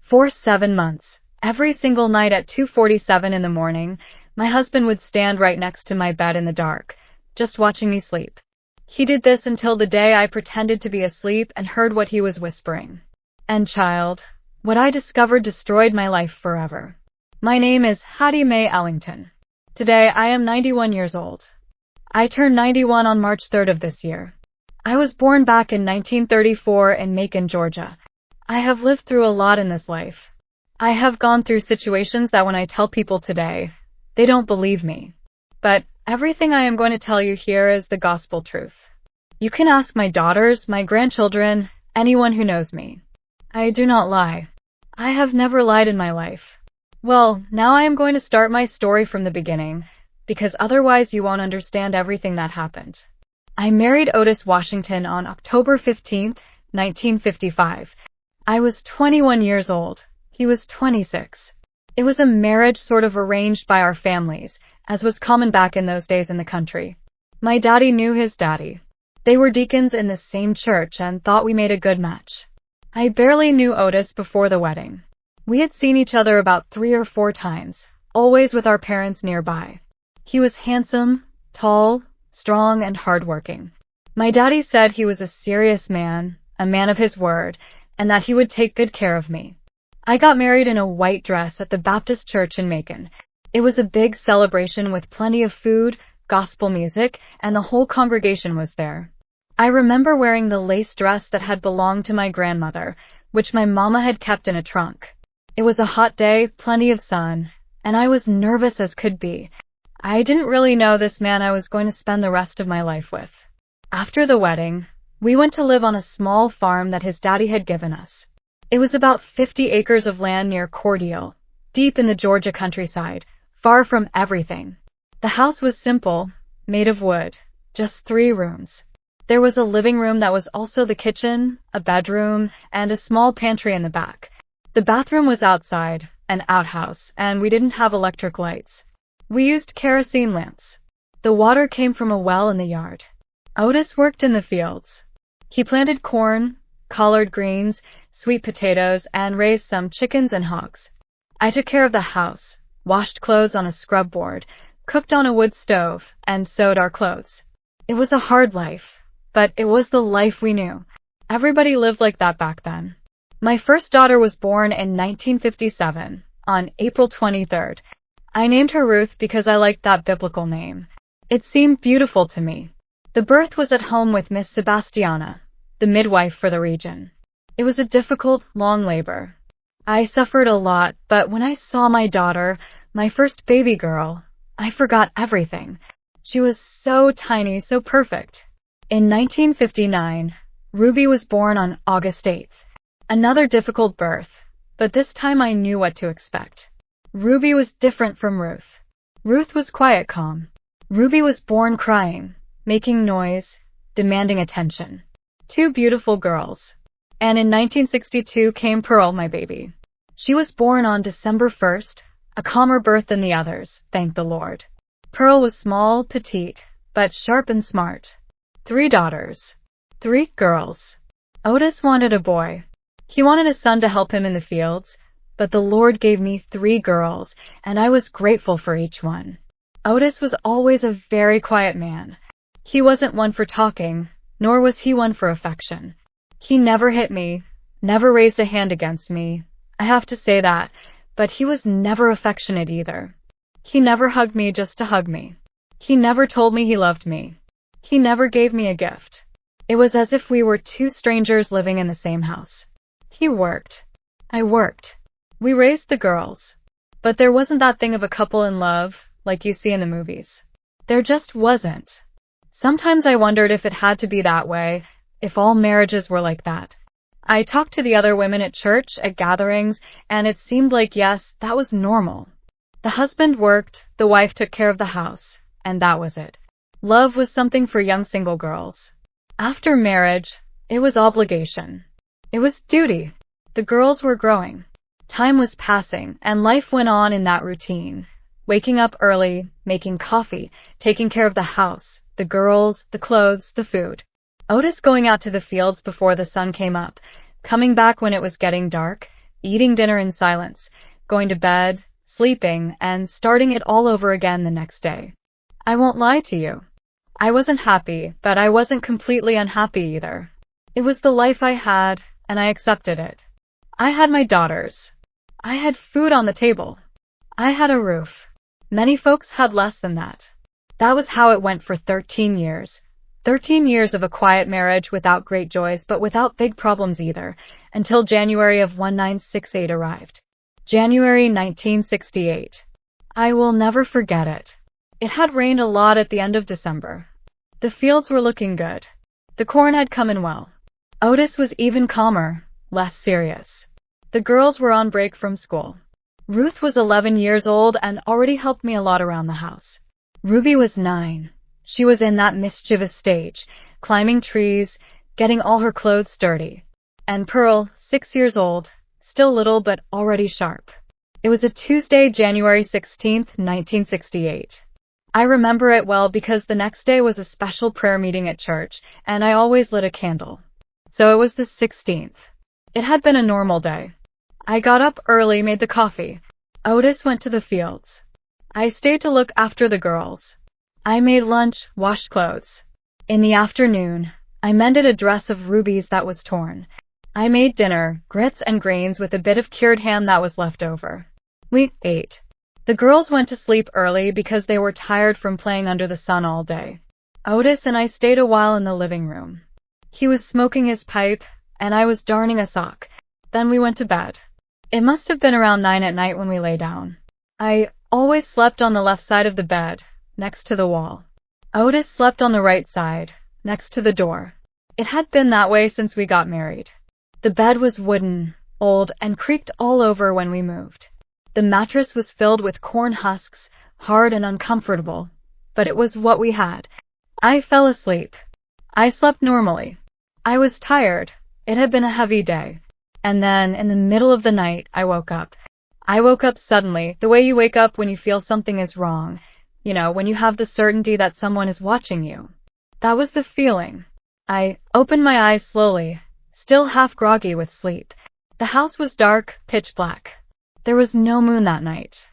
For 7 months, every single night at 2:47 in the morning, my husband would stand right next to my bed in the dark, just watching me sleep. He did this until the day I pretended to be asleep and heard what he was whispering. And child, what I discovered destroyed my life forever. My name is Hattie May Ellington. Today I am 91 years old. I turned 91 on March 3rd of this year. I was born back in 1934 in Macon, Georgia. I have lived through a lot in this life. I have gone through situations that when I tell people today, they don't believe me. But everything I am going to tell you here is the gospel truth. You can ask my daughters, my grandchildren, anyone who knows me. I do not lie. I have never lied in my life. Well, now I am going to start my story from the beginning, because otherwise you won't understand everything that happened. I married Otis Washington on October 15th, 1955. I was 21 years old. He was 26. It was a marriage sort of arranged by our families, as was common back in those days in the country. My daddy knew his daddy. They were deacons in the same church and thought we made a good match. I barely knew Otis before the wedding. We had seen each other about 3 or 4 times, always with our parents nearby. He was handsome, tall, strong, and hardworking. My daddy said he was a serious man, a man of his word, and that he would take good care of me. I got married in a white dress at the Baptist church in Macon. It was a big celebration with plenty of food, gospel music, and the whole congregation was there. I remember wearing the lace dress that had belonged to my grandmother, which my mama had kept in a trunk. It was a hot day, plenty of sun, and I was nervous as could be. I didn't really know this man I was going to spend the rest of my life with. After the wedding, we went to live on a small farm that his daddy had given us. It was about 50 acres of land near Cordele, deep in the Georgia countryside, far from everything. The house was simple, made of wood, just 3 rooms. There was a living room that was also the kitchen, a bedroom, and a small pantry in the back. The bathroom was outside, an outhouse, and we didn't have electric lights. We used kerosene lamps. The water came from a well in the yard. Otis worked in the fields. He planted corn, collard greens, sweet potatoes, and raised some chickens and hogs. I took care of the house, washed clothes on a scrub board, cooked on a wood stove, and sewed our clothes. It was a hard life, but it was the life we knew. Everybody lived like that back then. My first daughter was born in 1957, on April 23rd. I named her Ruth because I liked that biblical name. It seemed beautiful to me. The birth was at home with Miss Sebastiana, the midwife for the region. It was a difficult, long labor. I suffered a lot, but when I saw my daughter, my first baby girl, I forgot everything. She was so tiny, so perfect. In 1959, Ruby was born on August 8th. Another difficult birth, but this time I knew what to expect. Ruby was different from Ruth. Ruth was quiet, calm. Ruby was born crying, making noise, demanding attention. 2 beautiful girls. And in 1962 came Pearl, my baby. She was born on December 1st, a calmer birth than the others, thank the Lord. Pearl was small, petite, but sharp and smart. 3 daughters. 3 girls. Otis wanted a boy. He wanted a son to help him in the fields, but the Lord gave me 3 girls, and I was grateful for each one. Otis was always a very quiet man. He wasn't one for talking, nor was he one for affection. He never hit me, never raised a hand against me. I have to say that, but he was never affectionate either. He never hugged me just to hug me. He never told me he loved me. He never gave me a gift. It was as if we were 2 strangers living in the same house. He worked. I worked. We raised the girls. But there wasn't that thing of a couple in love, like you see in the movies. There just wasn't. Sometimes I wondered if it had to be that way, if all marriages were like that. I talked to the other women at church, at gatherings, and it seemed like, yes, that was normal. The husband worked, the wife took care of the house, and that was it. Love was something for young single girls. After marriage, it was obligation. It was duty. The girls were growing. Time was passing, and life went on in that routine. Waking up early, making coffee, taking care of the house, the girls, the clothes, the food. Otis going out to the fields before the sun came up, coming back when it was getting dark, eating dinner in silence, going to bed, sleeping, and starting it all over again the next day. I won't lie to you. I wasn't happy, but I wasn't completely unhappy either. It was the life I had, and I accepted it. I had my daughters. I had food on the table. I had a roof. Many folks had less than that. That was how it went for 13 years. 13 years of a quiet marriage without great joys, but without big problems either, until January of 1968 arrived. January 1968. I will never forget it. It had rained a lot at the end of December. The fields were looking good. The corn had come in well. Otis was even calmer, less serious. The girls were on break from school. Ruth was 11 years old and already helped me a lot around the house. Ruby was 9. She was in that mischievous stage, climbing trees, getting all her clothes dirty. And Pearl, 6 years old, still little but already sharp. It was a Tuesday, January 16th, 1968. I remember it well because the next day was a special prayer meeting at church, and I always lit a candle. So it was the 16th. It had been a normal day. I got up early, made the coffee. Otis went to the fields. I stayed to look after the girls. I made lunch, washed clothes. In the afternoon, I mended a dress of Ruby's that was torn. I made dinner, grits and grains with a bit of cured ham that was left over. We ate. The girls went to sleep early because they were tired from playing under the sun all day. Otis and I stayed a while in the living room. He was smoking his pipe, and I was darning a sock. Then we went to bed. It must have been around 9 at night when we lay down. I always slept on the left side of the bed, next to the wall. Otis slept on the right side, next to the door. It had been that way since we got married. The bed was wooden, old, and creaked all over when we moved. The mattress was filled with corn husks, hard and uncomfortable, but it was what we had. I fell asleep. I slept normally. I was tired. It had been a heavy day. And then, in the middle of the night, I woke up. I woke up suddenly, the way you wake up when you feel something is wrong. You know, when you have the certainty that someone is watching you. That was the feeling. I opened my eyes slowly, still half groggy with sleep. The house was dark, pitch black. There was no moon that night.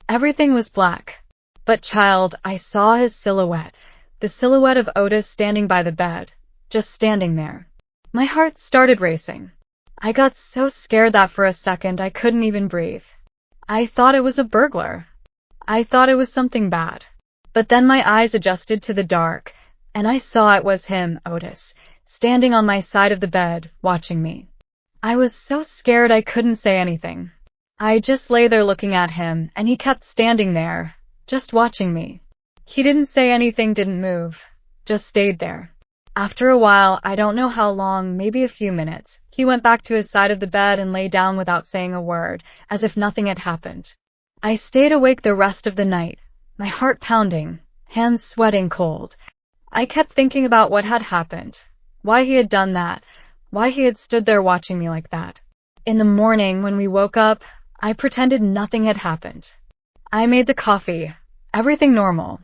Everything was black. But child, I saw his silhouette. The silhouette of Otis standing by the bed. Just standing there. My heart started racing. I got so scared that for a second I couldn't even breathe. I thought it was a burglar. I thought it was something bad. But then my eyes adjusted to the dark, and I saw it was him, Otis, standing on my side of the bed, watching me. I was so scared I couldn't say anything. I just lay there looking at him, and he kept standing there, just watching me. He didn't say anything, didn't move, just stayed there. After a while, I don't know how long, maybe a few minutes, he went back to his side of the bed and lay down without saying a word, as if nothing had happened. I stayed awake the rest of the night, my heart pounding, hands sweating cold. I kept thinking about what had happened, why he had done that, why he had stood there watching me like that. In the morning, when we woke up, I pretended nothing had happened. I made the coffee, everything normal.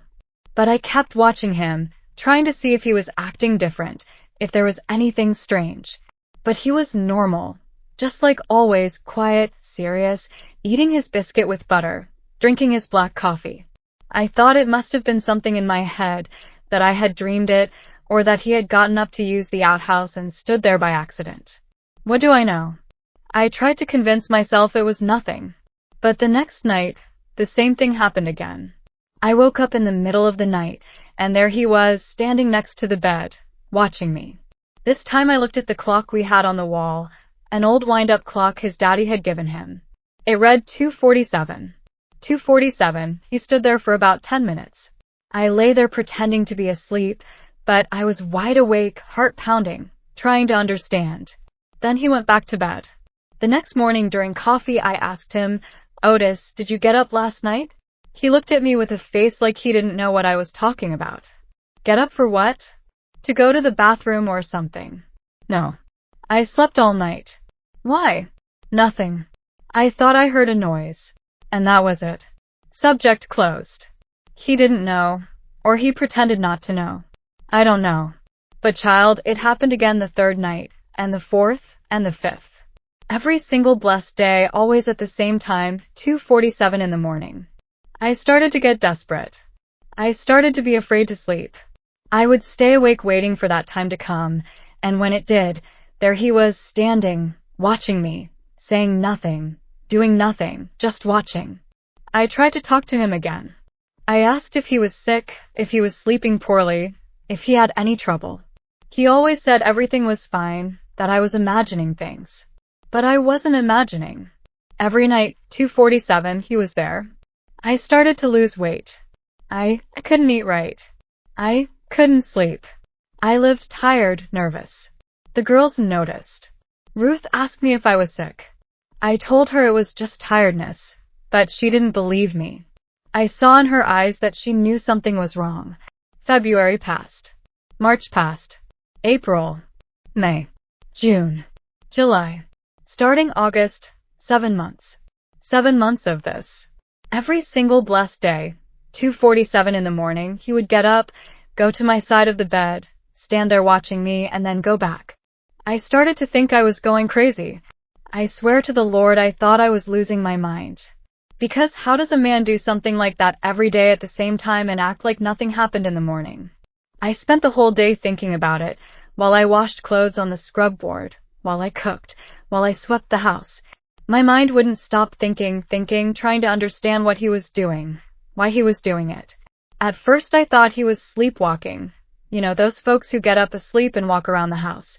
But I kept watching him, trying to see if he was acting different, if there was anything strange. But he was normal, just like always, quiet, serious, eating his biscuit with butter, drinking his black coffee. I thought it must have been something in my head, that I had dreamed it, or that he had gotten up to use the outhouse and stood there by accident. What do I know? I tried to convince myself it was nothing. But the next night, the same thing happened again. I woke up in the middle of the night, and there he was, standing next to the bed, watching me. This time I looked at the clock we had on the wall, an old wind-up clock his daddy had given him. It read 2:47. 2:47, he stood there for about 10 minutes. I lay there pretending to be asleep, but I was wide awake, heart pounding, trying to understand. Then he went back to bed. The next morning during coffee I asked him, "Otis, did you get up last night?" He looked at me with a face like he didn't know what I was talking about. Get up for what? To go to the bathroom or something. No. I slept all night. Why? Nothing. I thought I heard a noise. And that was it. Subject closed. He didn't know, or he pretended not to know. I don't know. But child, it happened again the third night, and the fourth, and the fifth. Every single blessed day, always at the same time, 2:47 in the morning. I started to get desperate. I started to be afraid to sleep. I would stay awake waiting for that time to come, and when it did, there he was standing, watching me, saying nothing, doing nothing, just watching. I tried to talk to him again. I asked if he was sick, if he was sleeping poorly, if he had any trouble. He always said everything was fine, that I was imagining things. But I wasn't imagining. Every night, 2:47, he was there. I started to lose weight. I couldn't eat right. I couldn't sleep. I lived tired, nervous. The girls noticed. Ruth asked me if I was sick. I told her it was just tiredness, but she didn't believe me. I saw in her eyes that she knew something was wrong. February passed. March passed. April. May. June. July. Starting August, 7 months. 7 months of this. Every single blessed day, 2:47 in the morning, he would get up, go to my side of the bed, stand there watching me, and then go back. I started to think I was going crazy. I swear to the Lord I thought I was losing my mind. Because how does a man do something like that every day at the same time and act like nothing happened in the morning? I spent the whole day thinking about it, while I washed clothes on the scrub board, while I cooked, while I swept the house. My mind wouldn't stop thinking, trying to understand what he was doing, why he was doing it. At first I thought he was sleepwalking. You know, those folks who get up asleep and walk around the house.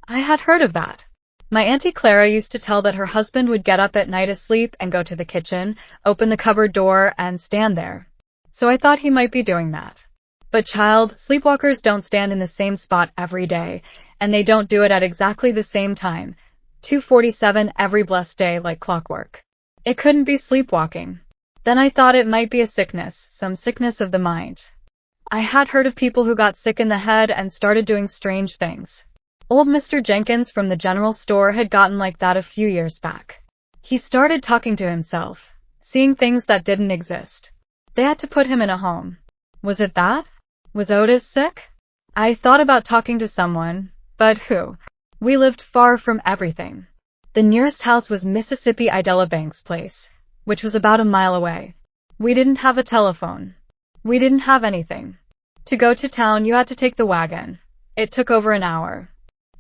I had heard of that. My Auntie Clara used to tell that her husband would get up at night asleep and go to the kitchen, open the cupboard door, and stand there. So I thought he might be doing that. But child, sleepwalkers don't stand in the same spot every day, and they don't do it at exactly the same time. 2:47 every blessed day like clockwork. It couldn't be sleepwalking. Then I thought it might be a sickness, some sickness of the mind. I had heard of people who got sick in the head and started doing strange things. Old Mr. Jenkins from the general store had gotten like that a few years back. He started talking to himself, seeing things that didn't exist. They had to put him in a home. Was it that? Was Otis sick? I thought about talking to someone, but who? We lived far from everything. The nearest house was Mississippi Idella Banks' place, which was about a mile away. We didn't have a telephone. We didn't have anything. To go to town, you had to take the wagon. It took over an hour.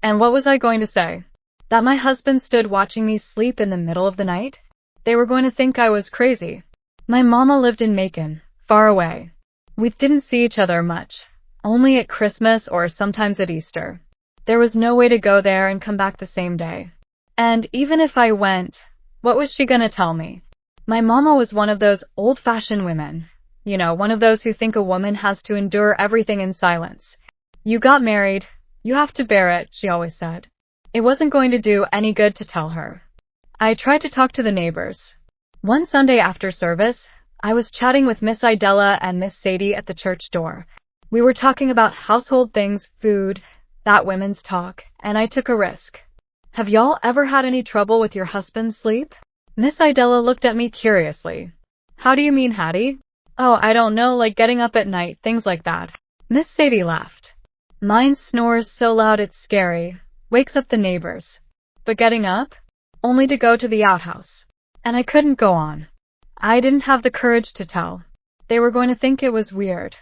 And what was I going to say? That my husband stood watching me sleep in the middle of the night? They were going to think I was crazy. My mama lived in Macon, far away. We didn't see each other much, only at Christmas or sometimes at Easter. There was no way to go there and come back the same day. And even if I went, what was she gonna tell me? My mama was one of those old-fashioned women. You know, one of those who think a woman has to endure everything in silence. You got married, you have to bear it, she always said. It wasn't going to do any good to tell her. I tried to talk to the neighbors. One Sunday after service, I was chatting with Miss Idella and Miss Sadie at the church door. We were talking about household things, food, that women's talk, and I took a risk. Have y'all ever had any trouble with your husband's sleep? Miss Idella looked at me curiously. How do you mean, Hattie? Oh, I don't know, like getting up at night, things like that. Miss Sadie laughed. Mine snores so loud it's scary, wakes up the neighbors. But getting up? Only to go to the outhouse. And I couldn't go on. I didn't have the courage to tell. They were going to think it was weird.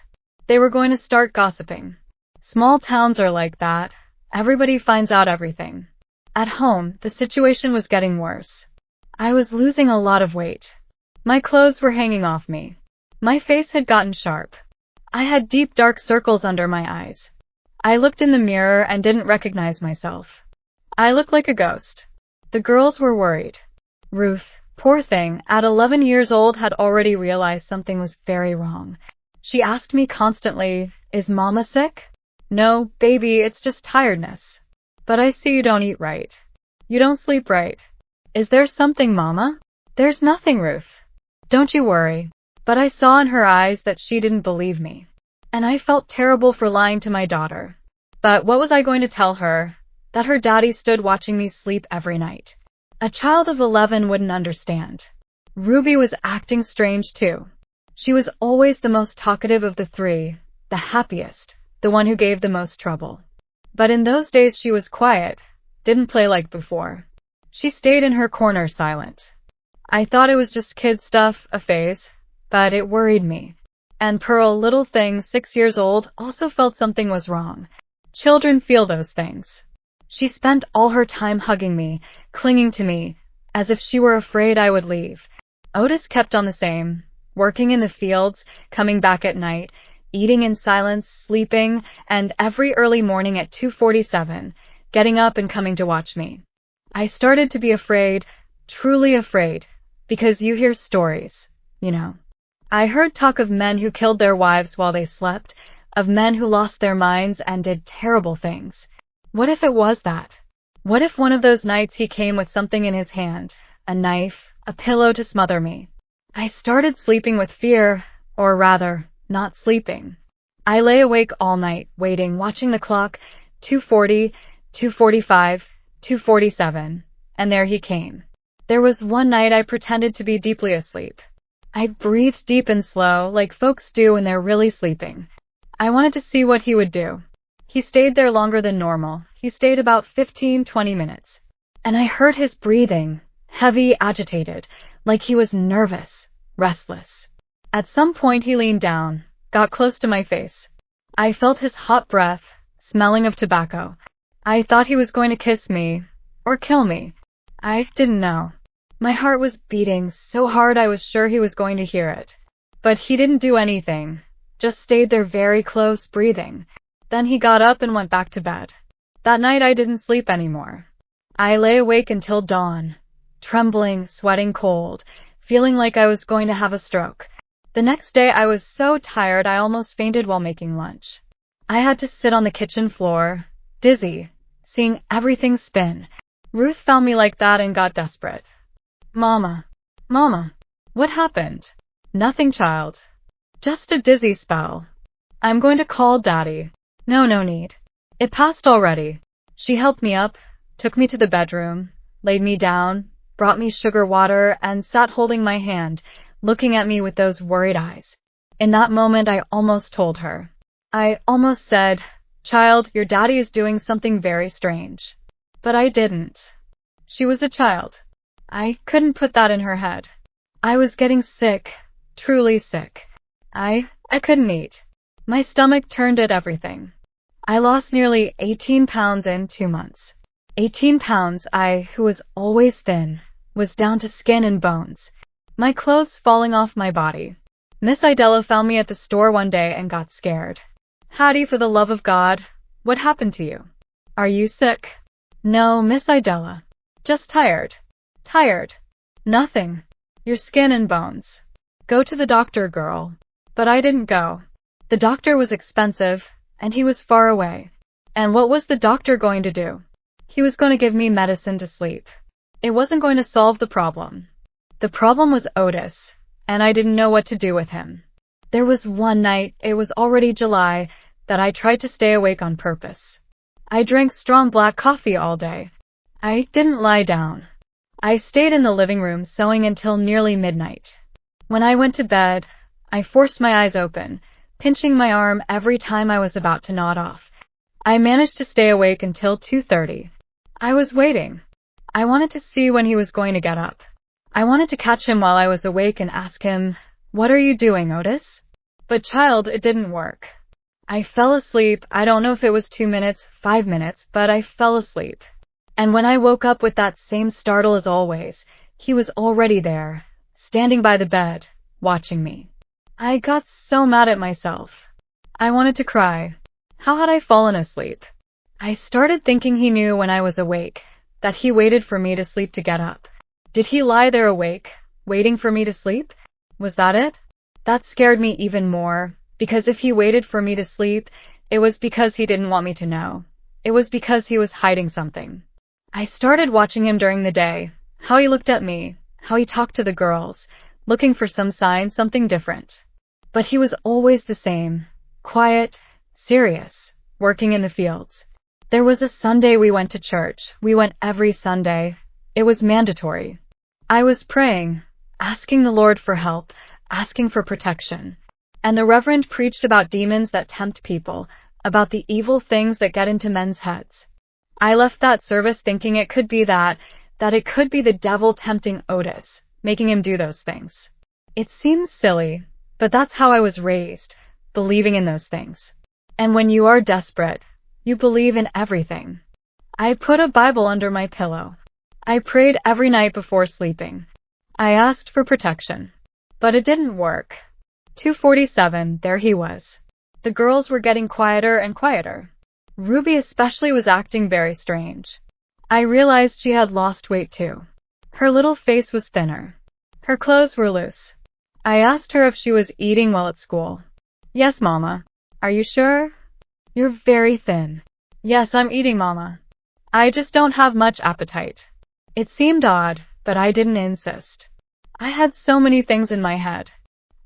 They were going to start gossiping. Small towns are like that. Everybody finds out everything. At home, the situation was getting worse. I was losing a lot of weight. My clothes were hanging off me. My face had gotten sharp. I had deep dark circles under my eyes. I looked in the mirror and didn't recognize myself. I looked like a ghost. The girls were worried. Ruth, poor thing, at 11 years old had already realized something was very wrong. She asked me constantly, "Is Mama sick?" "No, baby, it's just tiredness." "But I see you don't eat right. You don't sleep right. Is there something, Mama?" "There's nothing, Ruth. Don't you worry." But I saw in her eyes that she didn't believe me. And I felt terrible for lying to my daughter. But what was I going to tell her? That her daddy stood watching me sleep every night. A child of 11 wouldn't understand. Ruby was acting strange too. She was always the most talkative of the three, the happiest, the one who gave the most trouble. But in those days she was quiet, didn't play like before. She stayed in her corner silent. I thought it was just kid stuff, a phase, but it worried me. And Pearl, little thing, 6 years old, also felt something was wrong. Children feel those things. She spent all her time hugging me, clinging to me, as if she were afraid I would leave. Otis kept on the same, working in the fields, coming back at night, eating in silence, sleeping, and every early morning at 2:47, getting up and coming to watch me. I started to be afraid, truly afraid, because you hear stories, you know. I heard talk of men who killed their wives while they slept, of men who lost their minds and did terrible things. What if it was that? What if one of those nights he came with something in his hand, a knife, a pillow to smother me? I started sleeping with fear, or rather, not sleeping. I lay awake all night, waiting, watching the clock, 2:40, 2:45, 2:47, and there he came. There was one night I pretended to be deeply asleep. I breathed deep and slow, like folks do when they're really sleeping. I wanted to see what he would do. He stayed there longer than normal. He stayed about 15-20 minutes. And I heard his breathing, heavy, agitated, like he was nervous, restless. At some point he leaned down, got close to my face. I felt his hot breath, smelling of tobacco. I thought he was going to kiss me, or kill me. I didn't know. My heart was beating so hard I was sure he was going to hear it. But he didn't do anything, just stayed there very close, breathing. Then he got up and went back to bed. That night I didn't sleep anymore. I lay awake until dawn, trembling, sweating cold, feeling like I was going to have a stroke. The next day I was so tired I almost fainted while making lunch. I had to sit on the kitchen floor, dizzy, seeing everything spin. Ruth found me like that and got desperate. Mama, what happened? Nothing, child. Just a dizzy spell. I'm going to call Daddy. No need. It passed already. She helped me up, took me to the bedroom, laid me down, brought me sugar water, and sat holding my hand, looking at me with those worried eyes. In that moment, I almost told her. I almost said, "Child, your daddy is doing something very strange." But I didn't. She was a child. I couldn't put that in her head. I was getting sick, truly sick. I couldn't eat. My stomach turned at everything. I lost nearly 18 pounds in 2 months. 18 pounds, I, who was always thin, was down to skin and bones. My clothes falling off my body. Miss Idella found me at the store one day and got scared. "Hattie, for the love of God, what happened to you? Are you sick?" "No, Miss Idella. Just tired." "Tired? Nothing. Your skin and bones. Go to the doctor, girl." But I didn't go. The doctor was expensive, and he was far away. And what was the doctor going to do? He was going to give me medicine to sleep. It wasn't going to solve the problem. The problem was Otis, and I didn't know what to do with him. There was one night, it was already July, that I tried to stay awake on purpose. I drank strong black coffee all day. I didn't lie down. I stayed in the living room sewing until nearly midnight. When I went to bed, I forced my eyes open, pinching my arm every time I was about to nod off. I managed to stay awake until 2:30. I was waiting. I wanted to see when he was going to get up. I wanted to catch him while I was awake and ask him, "What are you doing, Otis?" But child, it didn't work. I fell asleep. I don't know if it was 2 minutes, 5 minutes, but I fell asleep. And when I woke up with that same startle as always, he was already there, standing by the bed, watching me. I got so mad at myself. I wanted to cry. How had I fallen asleep? I started thinking he knew when I was awake, that he waited for me to sleep to get up. Did he lie there awake, waiting for me to sleep? Was that it? That scared me even more, because if he waited for me to sleep, it was because he didn't want me to know. It was because he was hiding something. I started watching him during the day, how he looked at me, how he talked to the girls, looking for some sign, something different. But he was always the same, quiet, serious, working in the fields. There was a Sunday we went to church. We went every Sunday. It was mandatory. I was praying, asking the Lord for help, asking for protection. And the Reverend preached about demons that tempt people, about the evil things that get into men's heads. I left that service thinking it could be that, that it could be the devil tempting Otis, making him do those things. It seems silly, but that's how I was raised, believing in those things. And when you are desperate, you believe in everything. I put a Bible under my pillow. I prayed every night before sleeping. I asked for protection. But it didn't work. 2:47, there he was. The girls were getting quieter and quieter. Ruby especially was acting very strange. I realized she had lost weight too. Her little face was thinner. Her clothes were loose. I asked her if she was eating well at school. Yes, Mama. Are you sure? You're very thin. Yes, I'm eating, Mama. I just don't have much appetite. It seemed odd, but I didn't insist. I had so many things in my head.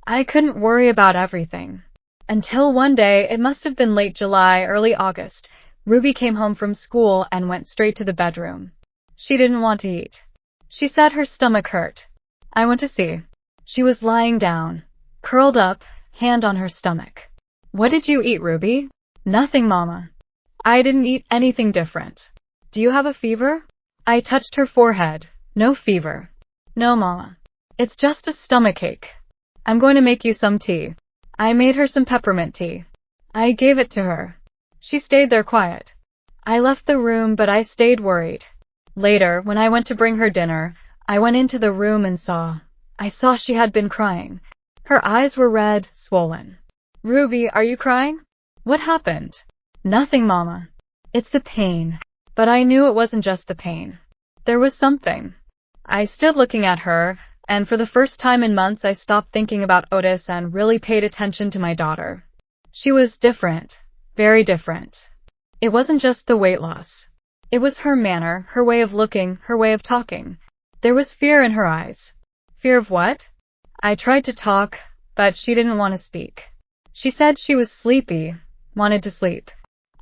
I couldn't worry about everything. Until one day, it must have been late July, early August, Ruby came home from school and went straight to the bedroom. She didn't want to eat. She said her stomach hurt. I went to see. She was lying down, curled up, hand on her stomach. What did you eat, Ruby? Nothing, Mama. I didn't eat anything different. Do you have a fever? I touched her forehead. No fever. No, Mama. It's just a stomachache. I'm going to make you some tea. I made her some peppermint tea. I gave it to her. She stayed there quiet. I left the room, but I stayed worried. Later, when I went to bring her dinner, I went into the room and I saw she had been crying. Her eyes were red, swollen. Ruby, are you crying? What happened? Nothing, Mama. It's the pain. But I knew it wasn't just the pain. There was something. I stood looking at her, and for the first time in months I stopped thinking about Otis and really paid attention to my daughter. She was different. Very different. It wasn't just the weight loss. It was her manner, her way of looking, her way of talking. There was fear in her eyes. Fear of what? I tried to talk, but she didn't want to speak. She said she was sleepy, wanted to sleep.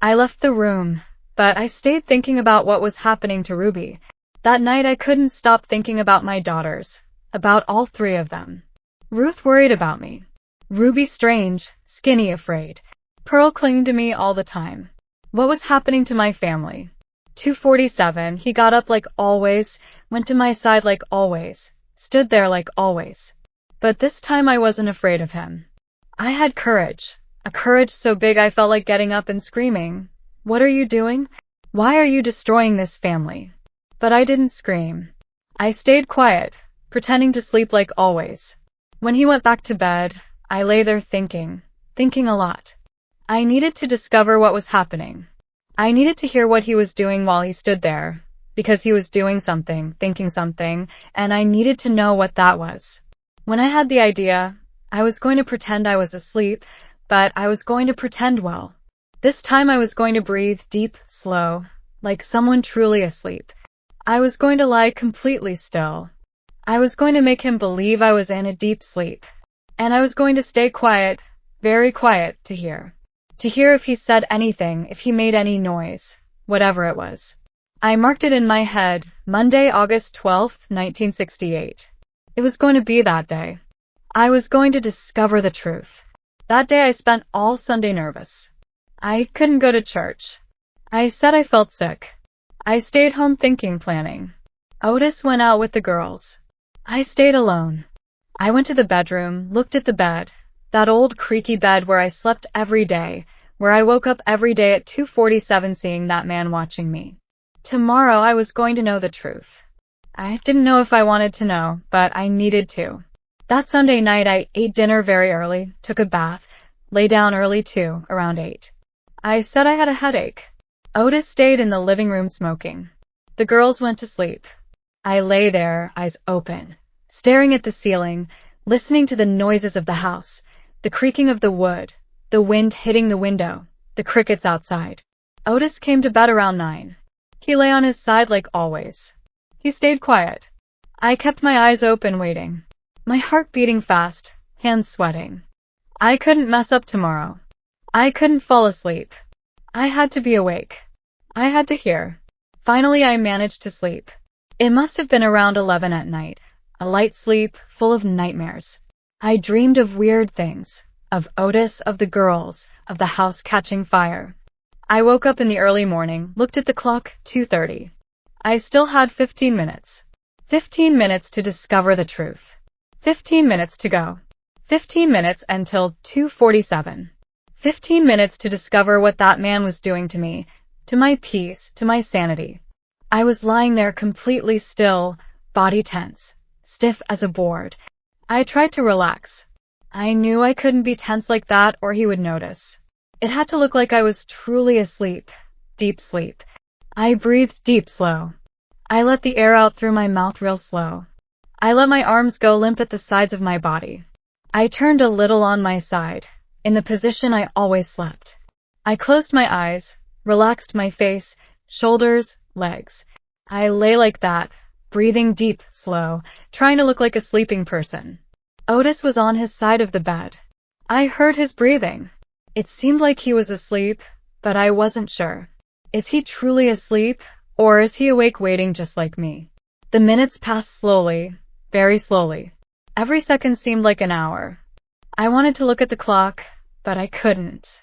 I left the room, but I stayed thinking about what was happening to Ruby. That night I couldn't stop thinking about my daughters, about all three of them. Ruth worried about me. Ruby strange, skinny, afraid. Pearl clinging to me all the time. What was happening to my family? 2:47, he got up like always, went to my side like always, stood there like always. But this time I wasn't afraid of him. I had courage, a courage so big I felt like getting up and screaming. What are you doing? Why are you destroying this family? But I didn't scream. I stayed quiet, pretending to sleep like always. When he went back to bed, I lay there thinking a lot. I needed to discover what was happening. I needed to hear what he was doing while he stood there, because he was doing something, thinking something, and I needed to know what that was. When I had the idea, I was going to pretend I was asleep, but I was going to pretend well. This time I was going to breathe deep, slow, like someone truly asleep. I was going to lie completely still. I was going to make him believe I was in a deep sleep. And I was going to stay quiet, very quiet, to hear. To hear if he said anything, if he made any noise, whatever it was. I marked it in my head, Monday, August 12th, 1968. It was going to be that day. I was going to discover the truth. That day I spent all Sunday nervous. I couldn't go to church. I said I felt sick. I stayed home thinking, planning. Otis went out with the girls. I stayed alone. I went to the bedroom, looked at the bed, that old creaky bed where I slept every day, where I woke up every day at 2:47 seeing that man watching me. Tomorrow I was going to know the truth. I didn't know if I wanted to know, but I needed to. That Sunday night I ate dinner very early, took a bath, lay down early too, around 8. I said I had a headache. Otis stayed in the living room smoking. The girls went to sleep. I lay there, eyes open, staring at the ceiling, listening to the noises of the house, the creaking of the wood, the wind hitting the window, the crickets outside. Otis came to bed around 9. He lay on his side like always. He stayed quiet. I kept my eyes open waiting. My heart beating fast, hands sweating. I couldn't mess up tomorrow. I couldn't fall asleep. I had to be awake. I had to hear. Finally I managed to sleep. It must have been around 11 at night. A light sleep, full of nightmares. I dreamed of weird things. Of Otis, of the girls, of the house catching fire. I woke up in the early morning, looked at the clock, 2:30. I still had 15 minutes. 15 minutes to discover the truth. 15 minutes to go. 15 minutes until 2:47. 15 minutes to discover what that man was doing to me, to my peace, to my sanity. I was lying there completely still, body tense, stiff as a board. I tried to relax. I knew I couldn't be tense like that or he would notice. It had to look like I was truly asleep, deep sleep. I breathed deep, slow. I let the air out through my mouth real slow. I let my arms go limp at the sides of my body. I turned a little on my side, in the position I always slept. I closed my eyes, relaxed my face, shoulders, legs. I lay like that, breathing deep, slow, trying to look like a sleeping person. Otis was on his side of the bed. I heard his breathing. It seemed like he was asleep, but I wasn't sure. Is he truly asleep, or is he awake waiting just like me? The minutes passed slowly, very slowly. Every second seemed like an hour. I wanted to look at the clock, but I couldn't.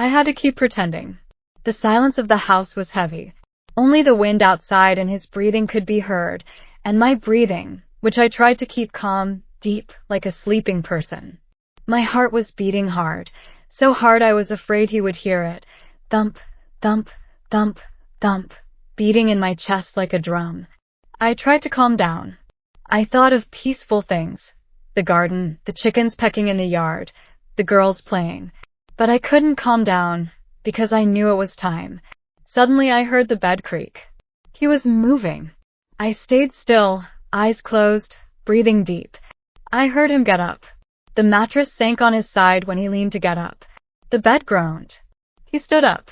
I had to keep pretending. The silence of the house was heavy. Only the wind outside and his breathing could be heard, and my breathing, which I tried to keep calm, deep, like a sleeping person. My heart was beating hard, so hard I was afraid he would hear it. Thump, thump, thump, thump, beating in my chest like a drum. I tried to calm down. I thought of peaceful things. The garden, the chickens pecking in the yard, the girls playing. But I couldn't calm down, because I knew it was time. Suddenly I heard the bed creak. He was moving. I stayed still, eyes closed, breathing deep. I heard him get up. The mattress sank on his side when he leaned to get up. The bed groaned. He stood up.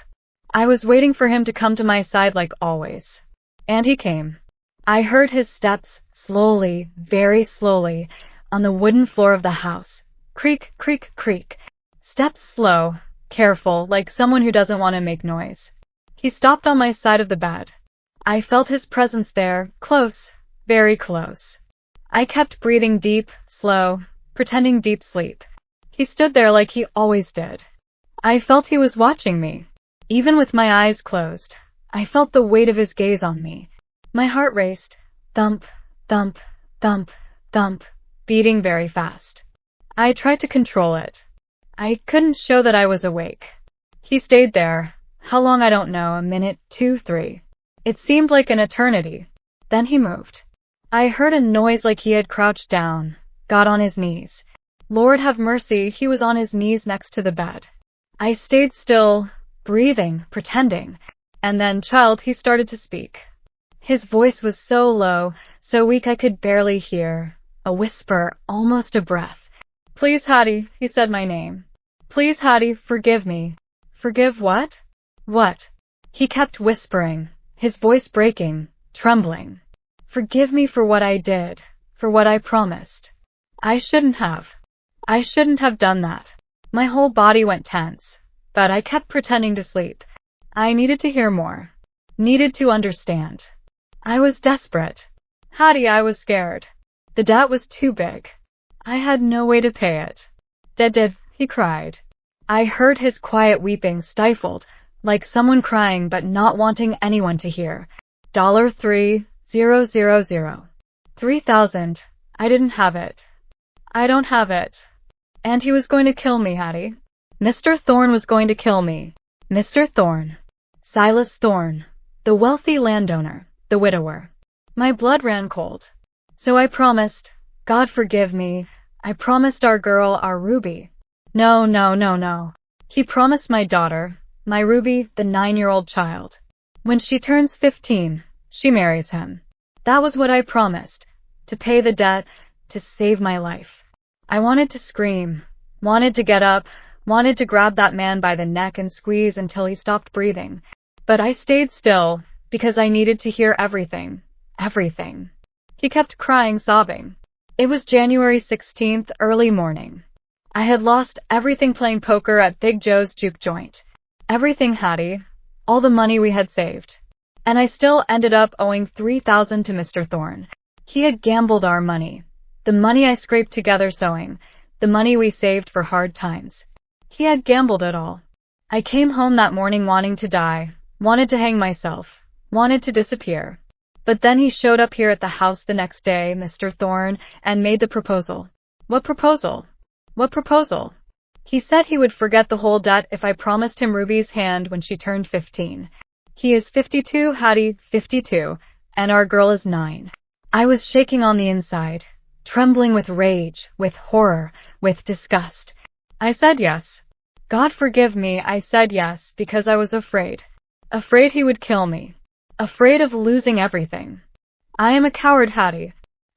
I was waiting for him to come to my side like always. And he came. I heard his steps, slowly, very slowly, on the wooden floor of the house. Creak, creak, creak. Steps slow, careful, like someone who doesn't want to make noise. He stopped on my side of the bed. I felt his presence there, close, very close. I kept breathing deep, slow, pretending deep sleep. He stood there like he always did. I felt he was watching me. Even with my eyes closed, I felt the weight of his gaze on me. My heart raced, thump, thump, thump, thump, beating very fast. I tried to control it. I couldn't show that I was awake. He stayed there. How long I don't know, a minute, 2, 3. It seemed like an eternity. Then he moved. I heard a noise like he had crouched down, got on his knees. Lord have mercy, he was on his knees next to the bed. I stayed still, breathing, pretending, and then, child, he started to speak. His voice was so low, so weak I could barely hear. A whisper, almost a breath. Please, Hattie, he said my name. Please, Hattie, forgive me. Forgive what? What? He kept whispering, his voice breaking, trembling. Forgive me for what I did, for what I promised. I shouldn't have done that. My whole body went tense, but I kept pretending to sleep. I needed to hear more, needed to understand. I was desperate. Hattie, I was scared. The debt was too big. I had no way to pay it. Dead, he cried. I heard his quiet weeping stifled, like someone crying but not wanting anyone to hear. $3,000. 3,000. I didn't have it. I don't have it. And he was going to kill me, Hattie. Mr. Thorne was going to kill me. Mr. Thorne. Silas Thorne. The wealthy landowner. The widower. My blood ran cold. So I promised, God forgive me, I promised our girl, our Ruby. No. He promised my daughter, my Ruby, the 9-year-old child. When she turns 15, she marries him. That was what I promised. To pay the debt, to save my life. I wanted to scream, wanted to get up, wanted to grab that man by the neck and squeeze until he stopped breathing. But I stayed still, because I needed to hear everything. Everything. He kept crying, sobbing. It was January 16th, early morning. I had lost everything playing poker at Big Joe's juke joint. Everything, Hattie. All the money we had saved. And I still ended up owing $3,000 to Mr. Thorne. He had gambled our money. The money I scraped together sewing. The money we saved for hard times. He had gambled it all. I came home that morning wanting to die. Wanted to hang myself. Wanted to disappear. But then he showed up here at the house the next day, Mr. Thorne, and made the proposal. What proposal? What proposal? He said he would forget the whole debt if I promised him Ruby's hand when she turned 15. He is 52, Hattie, 52, and our girl is 9. I was shaking on the inside, trembling with rage, with horror, with disgust. I said yes. God forgive me, I said yes because I was afraid. Afraid he would kill me. Afraid of losing everything. I am a coward, Hattie.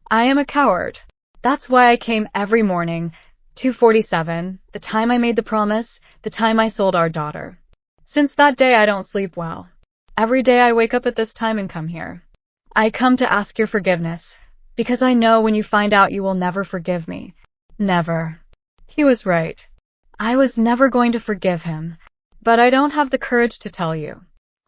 I am a coward. That's why I came every morning, 2:47, the time I made the promise, the time I sold our daughter. Since that day I don't sleep well. Every day I wake up at this time and come here. I come to ask your forgiveness, because I know when you find out you will never forgive me. Never. He was right. I was never going to forgive him, but I don't have the courage to tell you.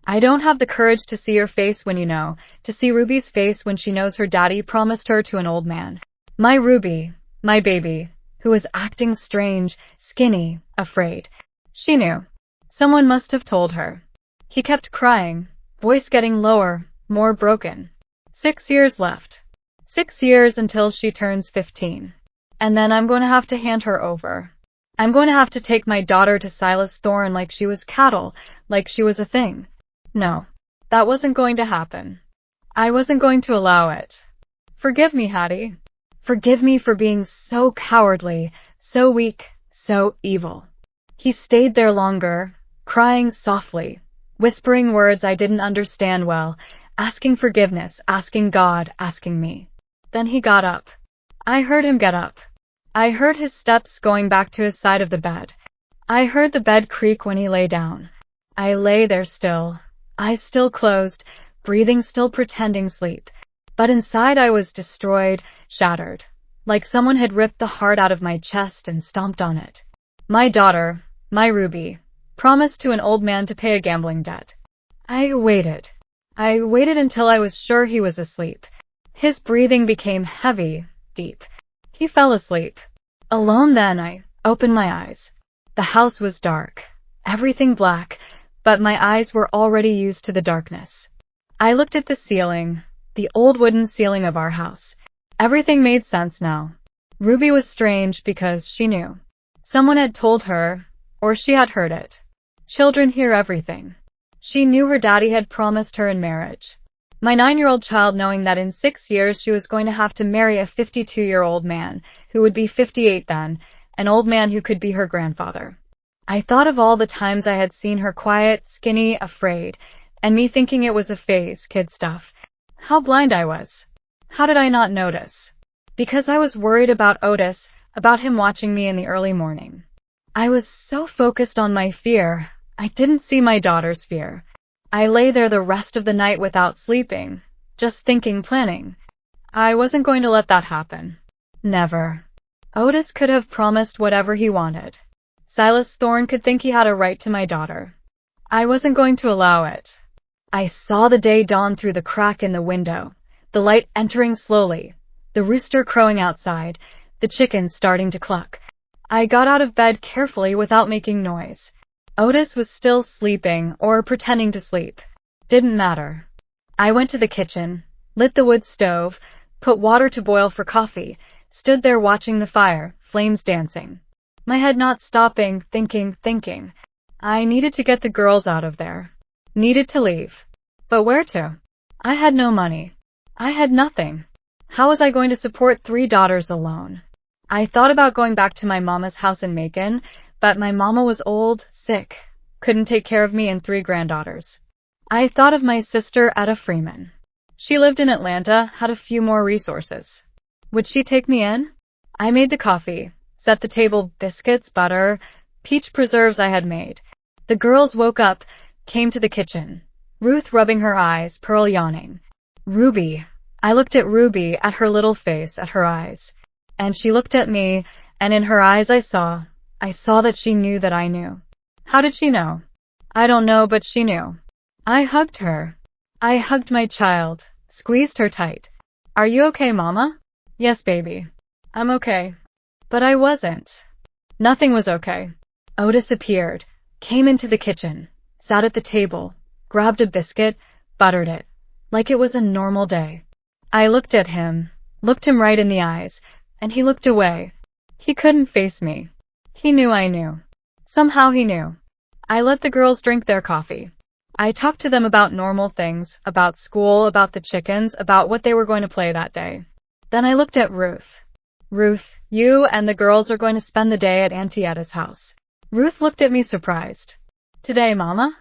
I don't have the courage to see your face when you know, to see Ruby's face when she knows her daddy promised her to an old man. My Ruby, my baby, who was acting strange, skinny, afraid. She knew. Someone must have told her. He kept crying, voice getting lower, more broken. 6 years left. 6 years until she turns 15. And then I'm going to have to hand her over. I'm going to have to take my daughter to Silas Thorne like she was cattle, like she was a thing. No, that wasn't going to happen. I wasn't going to allow it. Forgive me, Hattie. Forgive me for being so cowardly, so weak, so evil. He stayed there longer, crying softly, whispering words I didn't understand well, asking forgiveness, asking God, asking me. Then he got up. I heard him get up. I heard his steps going back to his side of the bed. I heard the bed creak when he lay down. I lay there still, eyes still closed, breathing still pretending sleep. But inside I was destroyed, shattered, like someone had ripped the heart out of my chest and stomped on it. My daughter, my Ruby, promised to an old man to pay a gambling debt. I waited. I waited until I was sure he was asleep. His breathing became heavy, deep. He fell asleep. Alone then, I opened my eyes. The house was dark, everything black, but my eyes were already used to the darkness. I looked at the ceiling, the old wooden ceiling of our house. Everything made sense now. Ruby was strange because she knew. Someone had told her, or she had heard it. Children hear everything. She knew her daddy had promised her in marriage. My 9-year-old child knowing that in 6 years she was going to have to marry a 52-year-old man, who would be 58 then, an old man who could be her grandfather. I thought of all the times I had seen her quiet, skinny, afraid, and me thinking it was a phase, kid stuff. How blind I was. How did I not notice? Because I was worried about Otis, about him watching me in the early morning. I was so focused on my fear, I didn't see my daughter's fear. I lay there the rest of the night without sleeping, just thinking, planning. I wasn't going to let that happen. Never. Otis could have promised whatever he wanted. Silas Thorne could think he had a right to my daughter. I wasn't going to allow it. I saw the day dawn through the crack in the window, the light entering slowly, the rooster crowing outside, the chickens starting to cluck. I got out of bed carefully without making noise. Otis was still sleeping, or pretending to sleep. Didn't matter. I went to the kitchen, lit the wood stove, put water to boil for coffee, stood there watching the fire, flames dancing. My head not stopping, thinking. I needed to get the girls out of there. Needed to leave. But where to? I had no money. I had nothing. How was I going to support 3 daughters alone? I thought about going back to my mama's house in Macon, but my mama was old, sick, couldn't take care of me and 3 granddaughters. I thought of my sister, Etta Freeman. She lived in Atlanta, had a few more resources. Would she take me in? I made the coffee, set the table, biscuits, butter, peach preserves I had made. The girls woke up, came to the kitchen. Ruth rubbing her eyes, Pearl yawning. Ruby. I looked at Ruby, at her little face, at her eyes. And she looked at me, and in her eyes I saw that she knew that I knew. How did she know? I don't know, but she knew. I hugged her. I hugged my child, squeezed her tight. Are you okay, Mama? Yes, baby. I'm okay. But I wasn't. Nothing was okay. Otis appeared, came into the kitchen, sat at the table, grabbed a biscuit, buttered it, like it was a normal day. I looked at him, looked him right in the eyes, and he looked away. He couldn't face me. He knew I knew. Somehow he knew. I let the girls drink their coffee. I talked to them about normal things, about school, about the chickens, about what they were going to play that day. Then I looked at Ruth. Ruth, you and the girls are going to spend the day at Auntie Etta's house. Ruth looked at me surprised. Today, Mama?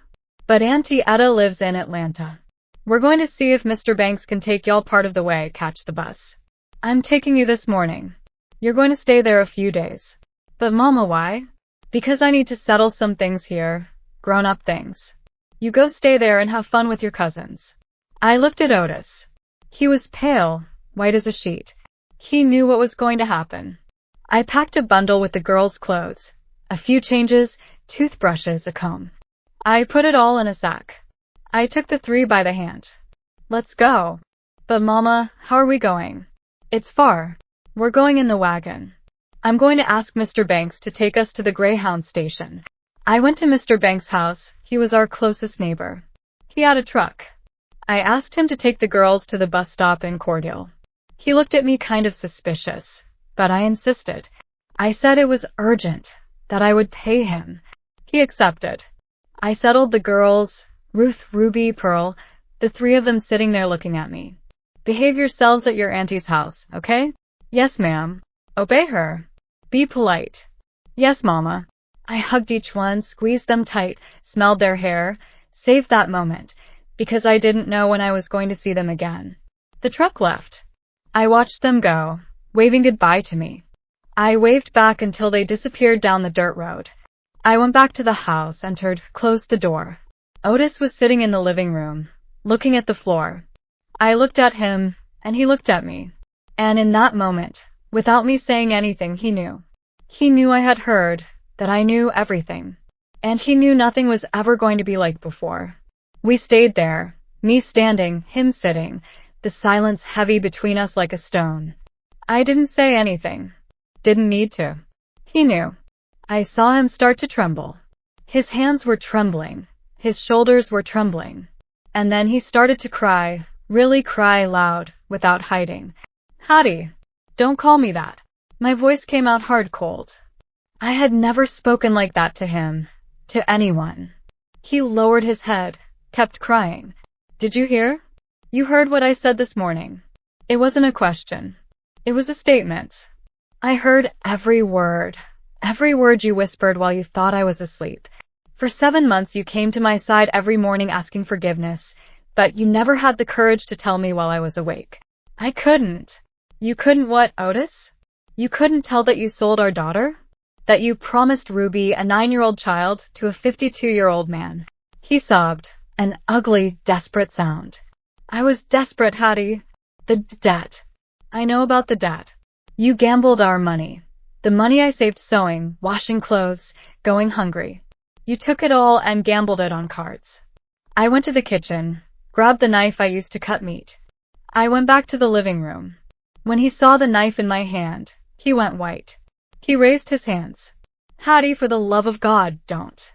But Auntie Etta lives in Atlanta. We're going to see if Mr. Banks can take y'all part of the way, catch the bus. I'm taking you this morning. You're going to stay there a few days. But Mama, why? Because I need to settle some things here, grown-up things. You go stay there and have fun with your cousins. I looked at Otis. He was pale, white as a sheet. He knew what was going to happen. I packed a bundle with the girls' clothes, a few changes, toothbrushes, a comb. I put it all in a sack. I took the three by the hand. Let's go. But Mama, how are we going? It's far. We're going in the wagon. I'm going to ask Mr. Banks to take us to the Greyhound station. I went to Mr. Banks' house. He was our closest neighbor. He had a truck. I asked him to take the girls to the bus stop in Cordial. He looked at me kind of suspicious, but I insisted. I said it was urgent, that I would pay him. He accepted. I settled the girls, Ruth, Ruby, Pearl, the three of them sitting there looking at me. Behave yourselves at your auntie's house, okay? Yes, ma'am. Obey her. Be polite. Yes, Mama. I hugged each one, squeezed them tight, smelled their hair, saved that moment, because I didn't know when I was going to see them again. The truck left. I watched them go, waving goodbye to me. I waved back until they disappeared down the dirt road. I went back to the house, entered, closed the door. Otis was sitting in the living room, looking at the floor. I looked at him, and he looked at me. And in that moment, without me saying anything, he knew. He knew I had heard, that I knew everything. And he knew nothing was ever going to be like before. We stayed there, me standing, him sitting, the silence heavy between us like a stone. I didn't say anything. Didn't need to. He knew. I saw him start to tremble. His hands were trembling. His shoulders were trembling. And then he started to cry, really cry loud, without hiding. Hattie, don't call me that. My voice came out hard cold. I had never spoken like that to him, to anyone. He lowered his head, kept crying. Did you hear? You heard what I said this morning. It wasn't a question. It was a statement. I heard every word you whispered while you thought I was asleep. For 7 months you came to my side every morning asking forgiveness, but you never had the courage to tell me while I was awake. I couldn't. You couldn't what, Otis? You couldn't tell that you sold our daughter? That you promised Ruby, a 9-year-old child, to a 52-year-old man. He sobbed, an ugly, desperate sound. I was desperate, Hattie. The debt. I know about the debt. You gambled our money. The money I saved sewing, washing clothes, going hungry. You took it all and gambled it on cards. I went to the kitchen, grabbed the knife I used to cut meat. I went back to the living room. When he saw the knife in my hand, he went white. He raised his hands. Hattie, for the love of God, don't.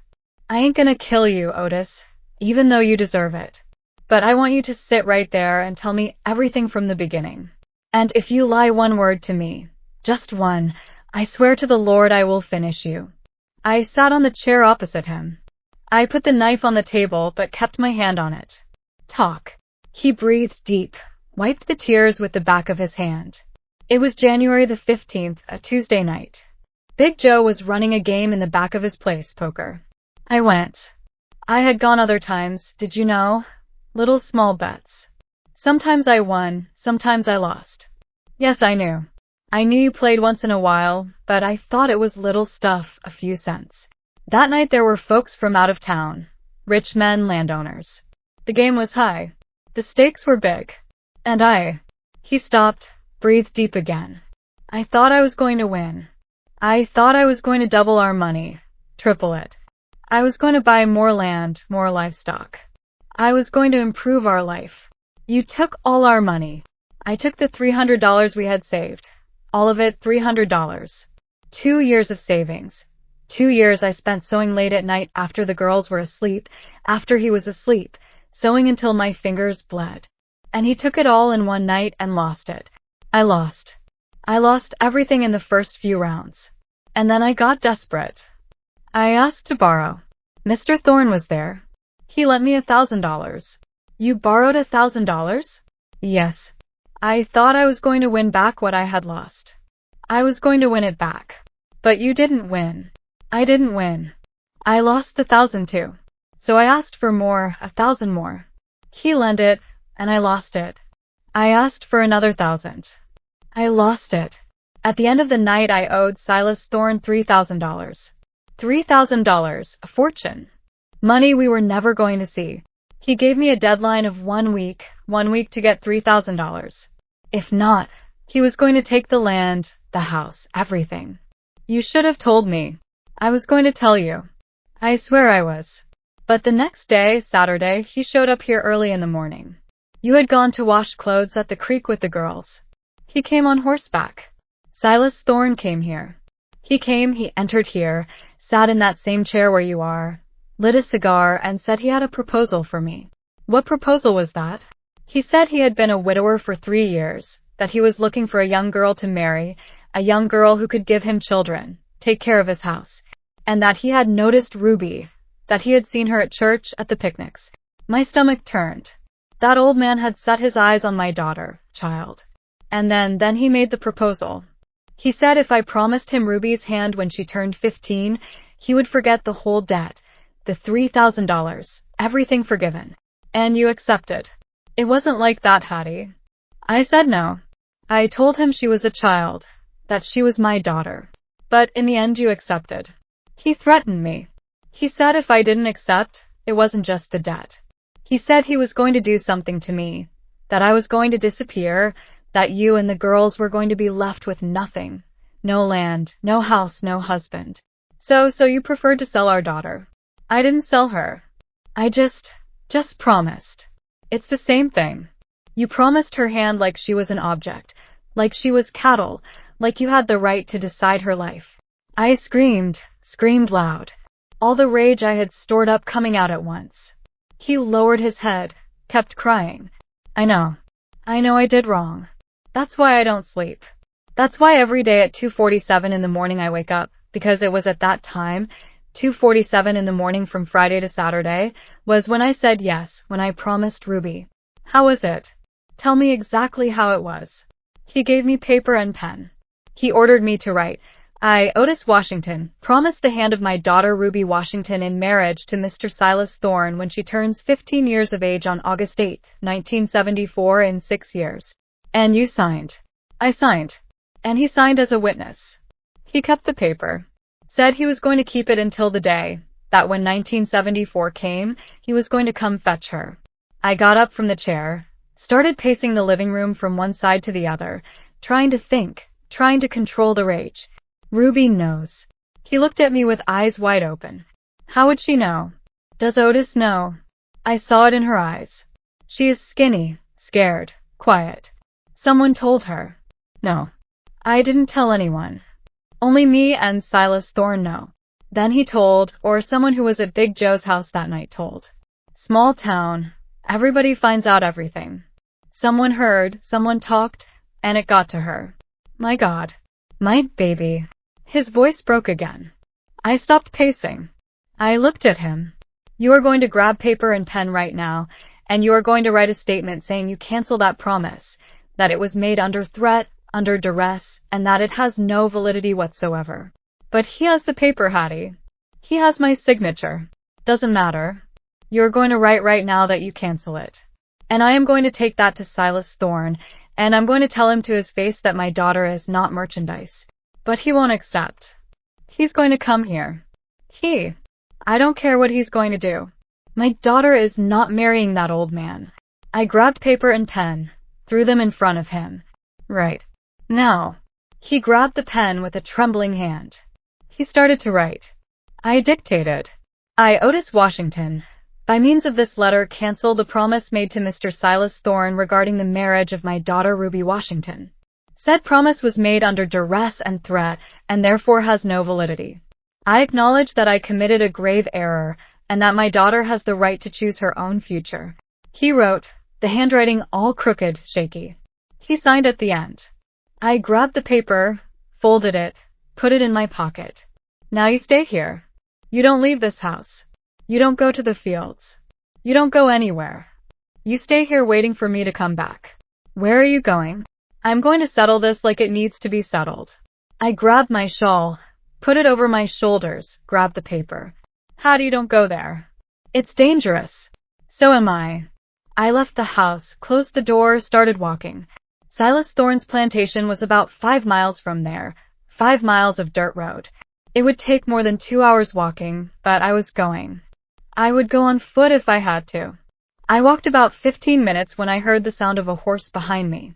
I ain't gonna kill you, Otis, even though you deserve it. But I want you to sit right there and tell me everything from the beginning. And if you lie one word to me, just one, I swear to the Lord I will finish you. I sat on the chair opposite him. I put the knife on the table but kept my hand on it. Talk. He breathed deep, wiped the tears with the back of his hand. It was January the 15th, a Tuesday night. Big Joe was running a game in the back of his place, poker. I went. I had gone other times, did you know? Little small bets. Sometimes I won, sometimes I lost. Yes, I knew. I knew you played once in a while, but I thought it was little stuff, a few cents. That night there were folks from out of town. Rich men, landowners. The game was high. The stakes were big. And He stopped, breathed deep again. I thought I was going to win. I thought I was going to double our money, triple it. I was going to buy more land, more livestock. I was going to improve our life. You took all our money. I took the $300 we had saved. All of it, $300. 2 years of savings. 2 years I spent sewing late at night after the girls were asleep, after he was asleep, sewing until my fingers bled. And he took it all in one night and lost it. I lost. I lost everything in the first few rounds. And then I got desperate. I asked to borrow. Mr. Thorne was there. He lent me $1,000. You borrowed $1,000? Yes. I thought I was going to win back what I had lost. I was going to win it back. But you didn't win. I didn't win. I lost the 1,000 too. So I asked for more, 1,000 more. He lent it, and I lost it. I asked for another 1,000. I lost it. At the end of the night, I owed Silas Thorne $3,000. $3,000, a fortune. Money we were never going to see. He gave me a deadline of 1 week to get $3,000. If not, he was going to take the land, the house, everything. You should have told me. I was going to tell you. I swear I was. But the next day, Saturday, he showed up here early in the morning. You had gone to wash clothes at the creek with the girls. He came on horseback. Silas Thorne came here. He entered here, sat in that same chair where you are, lit a cigar, and said he had a proposal for me. What proposal was that? He said he had been a widower for 3 years, that he was looking for a young girl to marry, a young girl who could give him children, take care of his house, and that he had noticed Ruby, that he had seen her at church, at the picnics. My stomach turned. That old man had set his eyes on my daughter, child. And then he made the proposal. He said if I promised him Ruby's hand when she turned 15, he would forget the whole debt, the $3,000, everything forgiven. And you accepted. It wasn't like that, Hattie. I said no. I told him she was a child, that she was my daughter. But in the end you accepted. He threatened me. He said if I didn't accept, it wasn't just the debt. He said he was going to do something to me, that I was going to disappear, that you and the girls were going to be left with nothing. No land, no house, no husband. So you preferred to sell our daughter. I didn't sell her. I just promised. It's the same thing. You promised her hand like she was an object, like she was cattle, like you had the right to decide her life. I screamed loud. All the rage I had stored up coming out at once. He lowered his head, kept crying. I know I did wrong. That's why I don't sleep. That's why every day at 2:47 in the morning I wake up, because it was at that time, 2:47 in the morning from Friday to Saturday, was when I said yes, when I promised Ruby. How was it? Tell me exactly how it was. He gave me paper and pen. He ordered me to write, I, Otis Washington, promise the hand of my daughter Ruby Washington in marriage to Mr. Silas Thorne when she turns 15 years of age on August 8, 1974 in 6 years. And you signed. I signed. And he signed as a witness. He kept the paper. Said he was going to keep it until the day, that when 1974 came, he was going to come fetch her. I got up from the chair, started pacing the living room from one side to the other, trying to think, trying to control the rage. Ruby knows. He looked at me with eyes wide open. How would she know? Does Otis know? I saw it in her eyes. She is skinny, scared, quiet. Someone told her. No. I didn't tell anyone. Only me and Silas Thorne know. Then he told, or someone who was at Big Joe's house that night told. Small town. Everybody finds out everything. Someone heard, someone talked, and it got to her. My God. My baby. His voice broke again. I stopped pacing. I looked at him. You are going to grab paper and pen right now, and you are going to write a statement saying you cancel that promise, that it was made under threat, under duress, and that it has no validity whatsoever. But he has the paper, Hattie. He has my signature. Doesn't matter. You're going to write right now that you cancel it. And I am going to take that to Silas Thorne, and I'm going to tell him to his face that my daughter is not merchandise. But he won't accept. He's going to come here. I don't care what he's going to do. My daughter is not marrying that old man. I grabbed paper and pen, threw them in front of him. Right. Now. He grabbed the pen with a trembling hand. He started to write. I dictated. I, Otis Washington, by means of this letter cancel the promise made to Mr. Silas Thorne regarding the marriage of my daughter Ruby Washington. Said promise was made under duress and threat, and therefore has no validity. I acknowledge that I committed a grave error, and that my daughter has the right to choose her own future. He wrote, the handwriting all crooked, shaky. He signed at the end. I grabbed the paper, folded it, put it in my pocket. Now you stay here. You don't leave this house. You don't go to the fields. You don't go anywhere. You stay here waiting for me to come back. Where are you going? I'm going to settle this like it needs to be settled. I grabbed my shawl, put it over my shoulders, grabbed the paper. Hattie, don't go there. It's dangerous. So am I. I left the house, closed the door, started walking. Silas Thorne's plantation was about 5 miles from there, 5 miles of dirt road. It would take more than 2 hours walking, but I was going. I would go on foot if I had to. I walked about 15 minutes when I heard the sound of a horse behind me.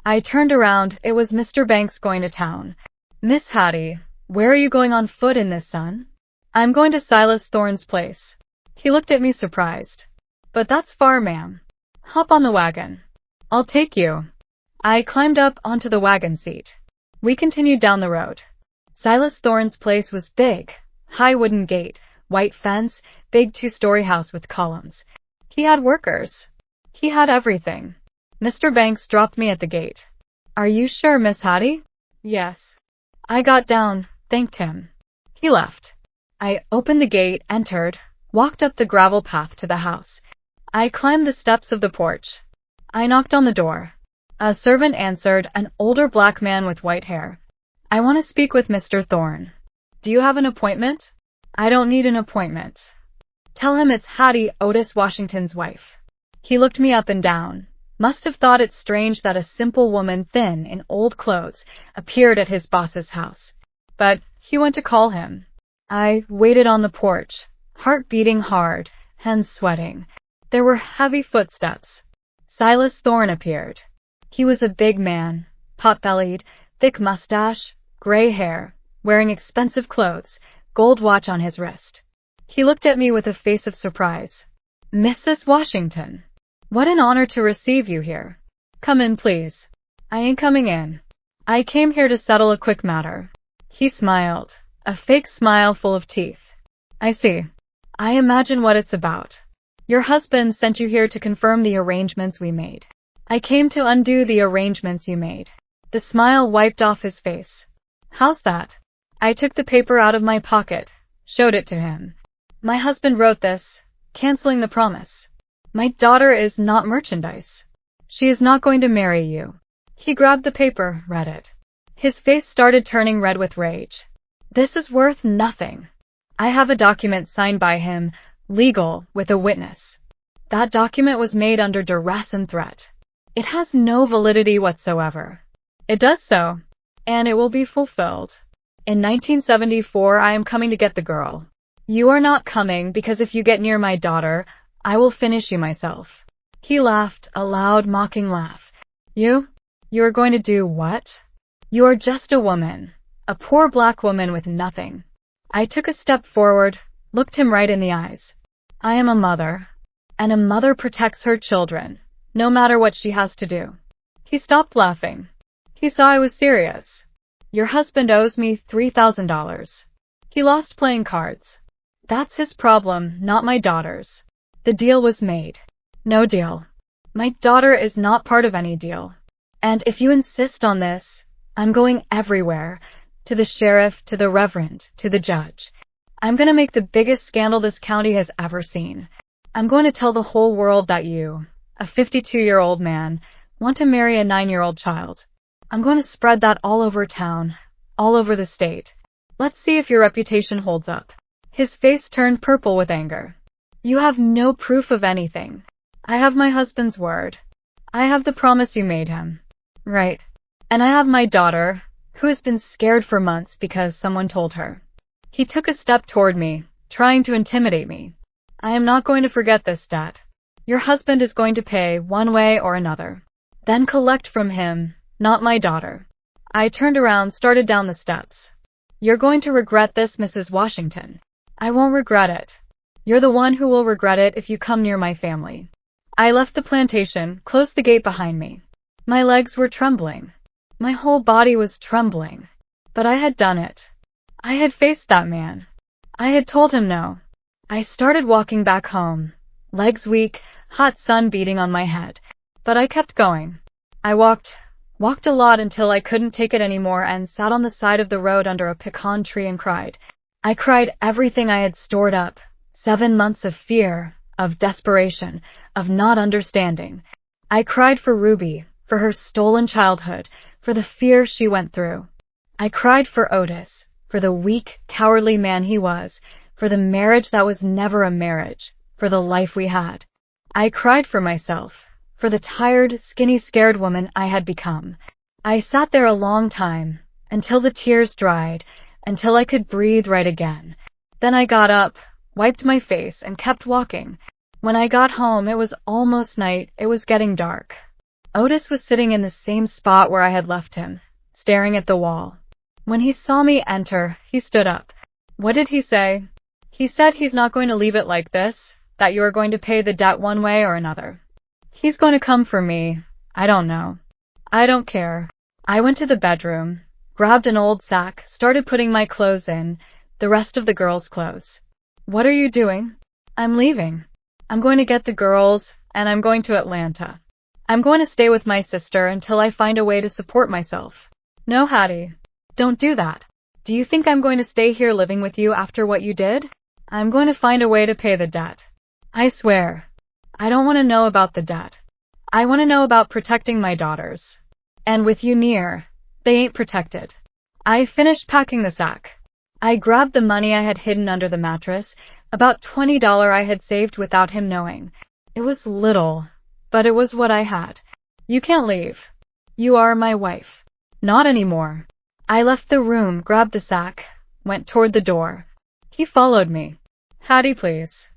I turned around. It was Mr. Banks going to town. Miss Hattie, where are you going on foot in this sun? I'm going to Silas Thorne's place. He looked at me surprised. But that's far, ma'am. Hop on the wagon. I'll take you. I climbed up onto the wagon seat. We continued down the road. Silas Thorne's place was big. High wooden gate, white fence, big 2-story house with columns. He had workers. He had everything. Mr. Banks dropped me at the gate. Are you sure, Miss Hattie? Yes. I got down, thanked him. He left. I opened the gate, entered, walked up the gravel path to the house. I climbed the steps of the porch. I knocked on the door. A servant answered, an older black man with white hair. I want to speak with Mr. Thorne. Do you have an appointment? I don't need an appointment. Tell him it's Hattie, Otis Washington's wife. He looked me up and down. Must have thought it strange that a simple woman, thin, in old clothes, appeared at his boss's house. But he went to call him. I waited on the porch, heart beating hard, hands sweating. There were heavy footsteps. Silas Thorne appeared. He was a big man, pot-bellied, thick mustache, gray hair, wearing expensive clothes, gold watch on his wrist. He looked at me with a face of surprise. Mrs. Washington, what an honor to receive you here. Come in, please. I ain't coming in. I came here to settle a quick matter. He smiled, a fake smile full of teeth. I see. I imagine what it's about. Your husband sent you here to confirm the arrangements we made. I came to undo the arrangements you made. The smile wiped off his face. How's that? I took the paper out of my pocket, showed it to him. My husband wrote this, canceling the promise. My daughter is not merchandise. She is not going to marry you. He grabbed the paper, read it. His face started turning red with rage. This is worth nothing. I have a document signed by him, legal, with a witness. That document was made under duress and threat. It has no validity whatsoever. It does so, and it will be fulfilled. In 1974, I am coming to get the girl. You are not coming because if you get near my daughter, I will finish you myself. He laughed, a loud, mocking laugh. You are going to do what? You are just a woman, a poor black woman with nothing. I took a step forward, looked him right in the eyes. I am a mother, and a mother protects her children, no matter what she has to do. He stopped laughing. He saw I was serious. Your husband owes me $3,000. He lost playing cards. That's his problem, not my daughter's. The deal was made. No deal. My daughter is not part of any deal. And if you insist on this, I'm going everywhere. To the sheriff, to the reverend, to the judge. I'm going to make the biggest scandal this county has ever seen. I'm going to tell the whole world that you, a 52-year-old man, want to marry a 9-year-old child. I'm going to spread that all over town, all over the state. Let's see if your reputation holds up. His face turned purple with anger. You have no proof of anything. I have my husband's word. I have the promise you made him. Right. And I have my daughter, who has been scared for months because someone told her. He took a step toward me, trying to intimidate me. I am not going to forget this, Dad. Your husband is going to pay one way or another. Then collect from him, not my daughter. I turned around, started down the steps. You're going to regret this, Mrs. Washington. I won't regret it. You're the one who will regret it if you come near my family. I left the plantation, closed the gate behind me. My legs were trembling. My whole body was trembling. But I had done it. I had faced that man. I had told him no. I started walking back home, legs weak, hot sun beating on my head. But I kept going. I walked a lot until I couldn't take it anymore and sat on the side of the road under a pecan tree and cried. I cried everything I had stored up. 7 months of fear, of desperation, of not understanding. I cried for Ruby, for her stolen childhood, for the fear she went through. I cried for Otis, for the weak, cowardly man he was, for the marriage that was never a marriage, for the life we had. I cried for myself, for the tired, skinny, scared woman I had become. I sat there a long time, until the tears dried, until I could breathe right again. Then I got up, wiped my face, and kept walking. When I got home, it was almost night, it was getting dark. Otis was sitting in the same spot where I had left him, staring at the wall. When he saw me enter, he stood up. What did he say? He said he's not going to leave it like this, that you are going to pay the debt one way or another. He's going to come for me. I don't know. I don't care. I went to the bedroom, grabbed an old sack, started putting my clothes in, the rest of the girls' clothes. What are you doing? I'm leaving. I'm going to get the girls, and I'm going to Atlanta. I'm going to stay with my sister until I find a way to support myself. No, Hattie. Don't do that. Do you think I'm going to stay here living with you after what you did? I'm going to find a way to pay the debt. I swear. I don't want to know about the debt. I want to know about protecting my daughters. And with you near, they ain't protected. I finished packing the sack. I grabbed the money I had hidden under the mattress, about $20 I had saved without him knowing. It was little, but it was what I had. You can't leave. You are my wife. Not anymore. I left the room, grabbed the sack, went toward the door. He followed me. Hattie, please.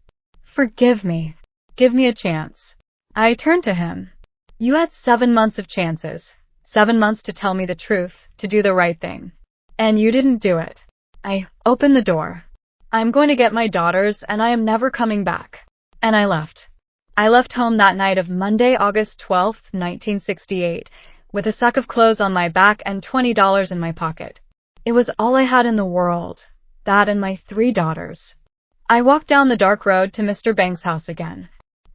Forgive me. Give me a chance. I turned to him. You had 7 months of chances. 7 months to tell me the truth, to do the right thing. And you didn't do it. I opened the door. I'm going to get my daughters, and I am never coming back. And I left. I left home that night of Monday, August 12th, 1968, with a sack of clothes on my back and $20 in my pocket. It was all I had in the world, that and my 3 daughters. I walked down the dark road to Mr. Banks' house again.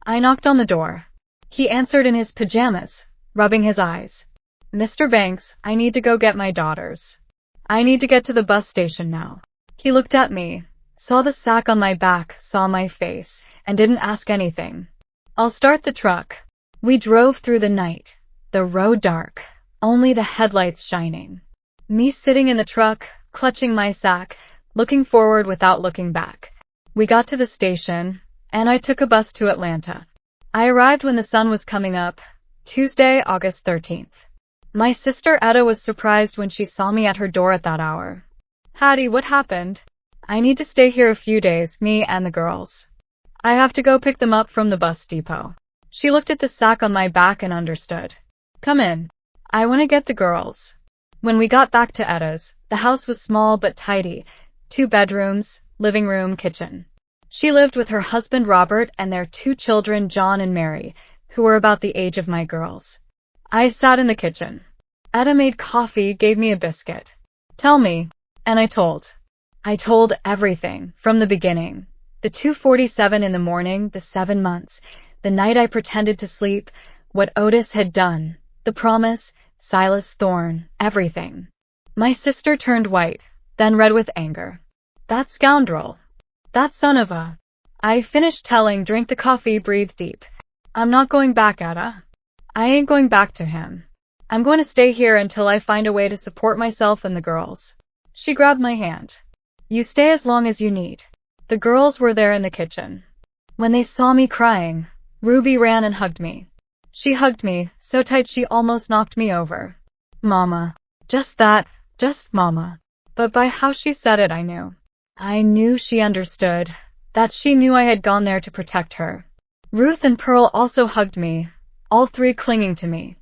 I knocked on the door. He answered in his pajamas, rubbing his eyes. Mr. Banks, I need to go get my daughters. I need to get to the bus station now. He looked at me, saw the sack on my back, saw my face, and didn't ask anything. I'll start the truck. We drove through the night, the road dark, only the headlights shining. Me sitting in the truck, clutching my sack, looking forward without looking back. We got to the station, and I took a bus to Atlanta. I arrived when the sun was coming up, Tuesday, August 13th. My sister Etta was surprised when she saw me at her door at that hour. Hattie, what happened? I need to stay here a few days, me and the girls. I have to go pick them up from the bus depot. She looked at the sack on my back and understood. Come in. I want to get the girls. When we got back to Etta's, the house was small but tidy. 2 bedrooms, living room, kitchen. She lived with her husband Robert and their 2 children, John and Mary, who were about the age of my girls. I sat in the kitchen. Etta made coffee, gave me a biscuit. Tell me. And I told. I told everything, from the beginning. The 2:47 in the morning, the 7 months, the night I pretended to sleep, what Otis had done, the promise, Silas Thorne, everything. My sister turned white, then red with anger. That scoundrel. That son of a... I finished telling, drank the coffee, breathed deep. I'm not going back, Etta. I ain't going back to him. I'm going to stay here until I find a way to support myself and the girls. She grabbed my hand. You stay as long as you need. The girls were there in the kitchen. When they saw me crying, Ruby ran and hugged me. She hugged me, so tight she almost knocked me over. Mama. Just that, just Mama. But by how she said it, I knew. I knew she understood, that she knew I had gone there to protect her. Ruth and Pearl also hugged me, all 3 clinging to me.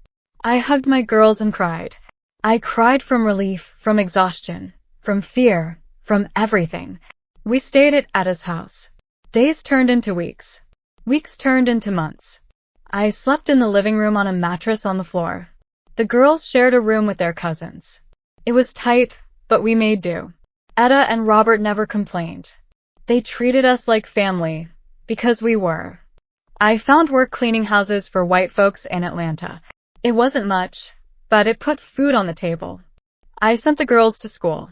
I hugged my girls and cried. I cried from relief, from exhaustion, from fear, from everything. We stayed at Etta's house. Days turned into weeks. Weeks turned into months. I slept in the living room on a mattress on the floor. The girls shared a room with their cousins. It was tight, but we made do. Etta and Robert never complained. They treated us like family, because we were. I found work cleaning houses for white folks in Atlanta. It wasn't much, but it put food on the table. I sent the girls to school.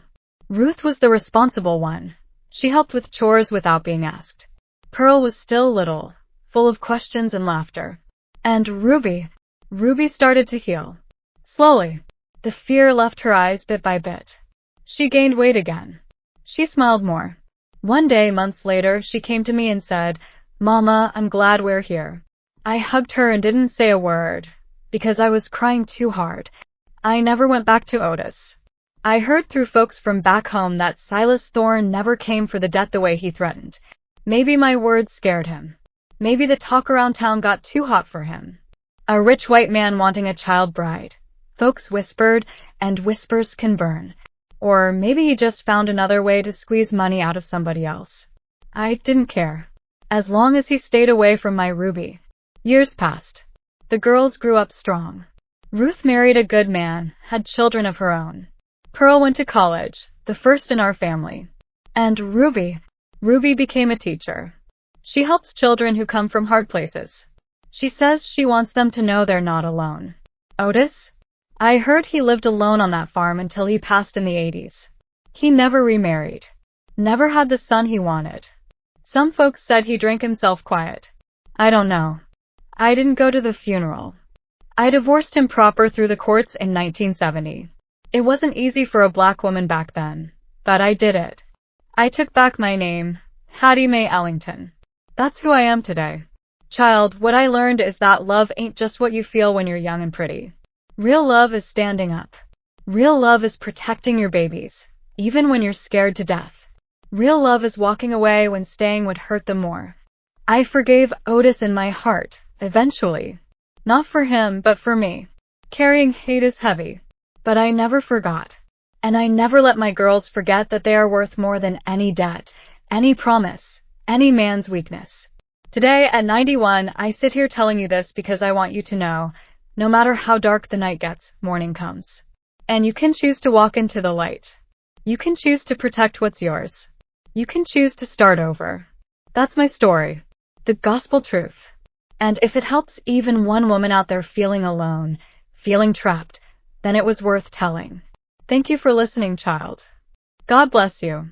Ruth was the responsible one. She helped with chores without being asked. Pearl was still little, full of questions and laughter. And Ruby started to heal. Slowly. The fear left her eyes bit by bit. She gained weight again. She smiled more. One day, months later, she came to me and said, "Mama, I'm glad we're here." I hugged her and didn't say a word, because I was crying too hard. I never went back to Otis. I heard through folks from back home that Silas Thorne never came for the debt the way he threatened. Maybe my words scared him. Maybe the talk around town got too hot for him. A rich white man wanting a child bride. Folks whispered, and whispers can burn. Or maybe he just found another way to squeeze money out of somebody else. I didn't care. As long as he stayed away from my Ruby. Years passed. The girls grew up strong. Ruth married a good man, had children of her own. Pearl went to college, the first in our family. And Ruby became a teacher. She helps children who come from hard places. She says she wants them to know they're not alone. Otis? I heard he lived alone on that farm until he passed in the 80s. He never remarried. Never had the son he wanted. Some folks said he drank himself quiet. I don't know. I didn't go to the funeral. I divorced him proper through the courts in 1970. It wasn't easy for a black woman back then, but I did it. I took back my name, Hattie May Ellington. That's who I am today. Child, what I learned is that love ain't just what you feel when you're young and pretty. Real love is standing up. Real love is protecting your babies, even when you're scared to death. Real love is walking away when staying would hurt them more. I forgave Otis in my heart, eventually. Not for him, but for me. Carrying hate is heavy. But I never forgot. And I never let my girls forget that they are worth more than any debt, any promise, any man's weakness. Today, at 91, I sit here telling you this because I want you to know, no matter how dark the night gets, morning comes. And you can choose to walk into the light. You can choose to protect what's yours. You can choose to start over. That's my story. The gospel truth. And if it helps even one woman out there feeling alone, feeling trapped, then it was worth telling. Thank you for listening, child. God bless you.